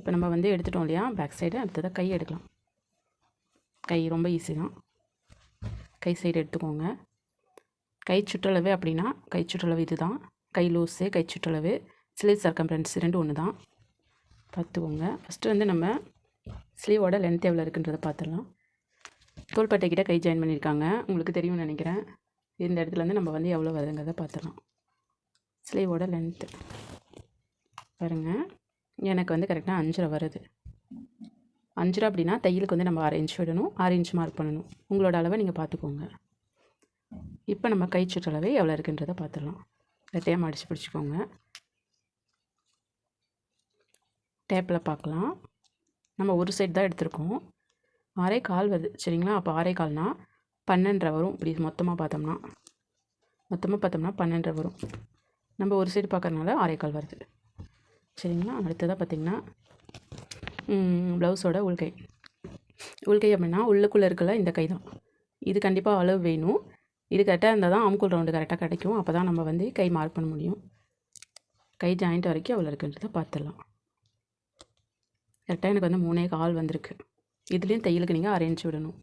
இப்போ நம்ம வந்து எடுத்துட்டோம் இல்லையா பேக் சைடு. அடுத்ததாக கை எடுக்கலாம். கை ரொம்ப ஈஸி தான். கை சைடு எடுத்துக்கோங்க. கை சுற்றளவு அப்படின்னா கை சுற்றளவு இது தான். கை லூஸு, கை சுற்றளவு, ஸ்லீவ் சர்க்கம்ஃபரன்ஸ் ரெண்டும் ஒன்று தான் பார்த்துக்கோங்க. ஃபஸ்ட்டு வந்து நம்ம ஸ்லீவோட லென்த் எவ்வளோ இருக்குன்றதை பார்த்துடலாம். தோள்பட்டைக்கிட்ட கை ஜாயின் பண்ணியிருக்காங்க, உங்களுக்கு தெரியும்னு நினைக்கிறேன். இந்த இடத்துல வந்து நம்ம வந்து எவ்வளோ வருதுங்கிறத பார்த்துடலாம். ஸ்லீவோட லென்த்து பாருங்கள், எனக்கு வந்து கரெக்டாக 5.5 வருது. 5.5 அப்படின்னா தையலுக்கு வந்து நம்ம 6 இன்ச் விடணும், 6 இன்ச் மார்க் பண்ணணும். உங்களோட அளவை நீங்கள் பார்த்துக்கோங்க. இப்போ நம்ம கை சுற்றளவு எவ்வளோ இருக்குன்றதை பார்த்துடலாம். ரெட்டையாக மடித்து பிடிச்சிக்கோங்க. டேப்பில் பார்க்கலாம். நம்ம ஒரு சைடு தான் எடுத்திருக்கோம். 6.25 வருது சரிங்களா. அப்போ 6.25னா 12.5 வரும். இப்படி மொத்தமாக பார்த்தோம்னா 12.5 வரும். நம்ம ஒரு சைடு பார்க்கறதுனால 6.25 வருது சரிங்களா. அடுத்ததாக பார்த்திங்கன்னா ப்ளவுஸோட உள்கை. உள்கை அப்படின்னா உள்ளுக்குள்ளே இருக்கல இந்த கை தான். இது கண்டிப்பாக அளவு வேணும். இது கரெக்டாக இருந்தால் தான் ஆம்கூல் ரவுண்டு கரெக்டாக கிடைக்கும். அப்போ தான் நம்ம வந்து கை மார்க் பண்ண முடியும். கை ஜாயிண்ட் வரைக்கும் எவ்வளோ இருக்குன்றதை பார்த்துடலாம். கரெக்டாக எனக்கு வந்து 3.25 வந்திருக்கு. இதுலேயும் தையலுக்கு நீங்கள் 6 இன்ச் விடணும்.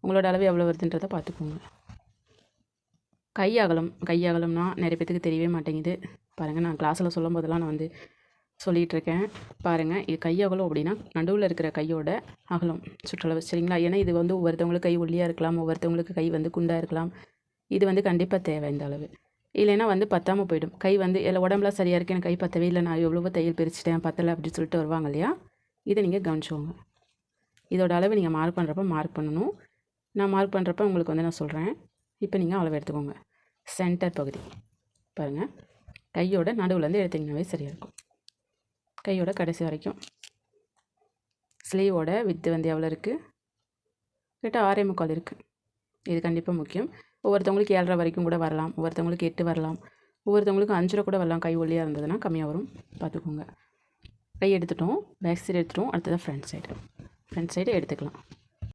உங்களோட அளவு எவ்வளோ வருதுன்றதை பார்த்துக்கோங்க. கை அகலம்னா நிறைய பேத்துக்கு தெரியவே மாட்டேங்குது. பாருங்கள், நான் கிளாஸில் சொல்லும் போதெல்லாம் நான் வந்து சொல்லிகிட்ருக்கேன். பாருங்கள், இது கை அகலம் அப்படின்னா நடுவில் இருக்கிற கையோட அகலம் சுற்றளவு சரிங்களா. ஏன்னா இது வந்து ஒவ்வொருத்தவங்களுக்கு கை ஒல்லியாக இருக்கலாம், ஒவ்வொருத்தவங்களுக்கு கை வந்து குண்டாக இருக்கலாம். இது வந்து கண்டிப்பாக தேவை இந்த அளவு. இல்லைன்னா வந்து பத்தாமல் போயிடும். கை வந்து எல்லாம் உடம்புலாம் சரியாக இருக்குது, எனக்கு கை பத்தவே இல்லை, நான் எவ்வளவோ தையல் பிரிச்சிட்டேன் பத்தலை அப்படின்னு சொல்லிட்டு வருவாங்க இல்லையா. இதை நீங்கள் கவனிச்சோங்க. இதோட அளவு நீங்கள் மார்க் பண்ணுறப்ப மார்க் பண்ணணும். நான் மார்க் பண்ணுறப்ப உங்களுக்கு வந்து நான் சொல்கிறேன். இப்போ நீங்கள் அளவு எடுத்துக்கோங்க. சென்டர் பகுதி பாருங்கள், கையோட நடுவுலேருந்து எடுத்திங்கனாவே சரியாக இருக்கும். கையோட கடைசி வரைக்கும் ஸ்லீவோட வித்து வந்து எவ்வளோ இருக்குது, கரெக்டாக 6.25 இருக்குது. இது கண்டிப்பாக முக்கியம். ஒவ்வொருத்தவங்களுக்கு 7.5 வரைக்கும் கூட வரலாம், ஒவ்வொருத்தவங்களுக்கு 8 வரலாம், ஒவ்வொருத்தவங்களுக்கு 5.5 கூட வரலாம். கை ஒல்லியாக இருந்ததுன்னா கம்மியாக வரும், பார்த்துக்கோங்க. கை எடுத்துட்டோம், பேக் சைடு எடுத்துட்டோம். அடுத்தது ஃப்ரண்ட் சைடு எடுத்துக்கலாம்.